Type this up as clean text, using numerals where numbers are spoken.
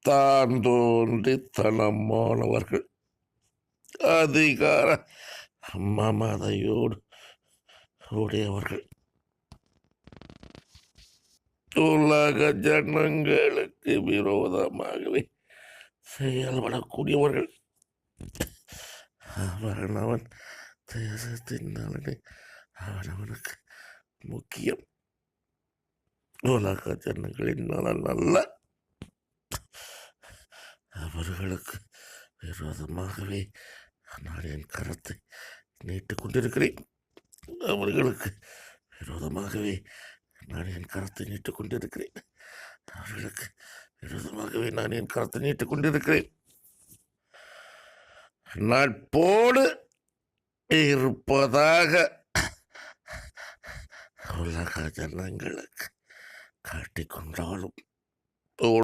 தான் தோன்றித்தனமானவர்கள், அதிகார மமதையோடு உடையவர்கள், உலக ஜனங்களுக்கு விரோதமாகவே செயல்படக்கூடியவர்கள், அவனவன் தேசத்தின் நலனை அவனவனுக்கு முக்கியம், உலக ஜனங்களின் நலன் அல்ல, அவர்களுக்கு விரோதமாகவே நான் என் கரத்தை நீட்டிக் கொண்டிருக்கிறேன். அவர்களுக்கு விரோதமாகவே நான் என் கரத்தை நீட்டிக் கொண்டிருக்கிறேன். அவர்களுக்கு விரோதமாகவே நான் என் கரத்தை நீட்டிக் கொண்டிருக்கிறேன். நட்போடு இருப்பதாக உலக ஜனங்களுக்கு காட்டிக்கொண்டாலும்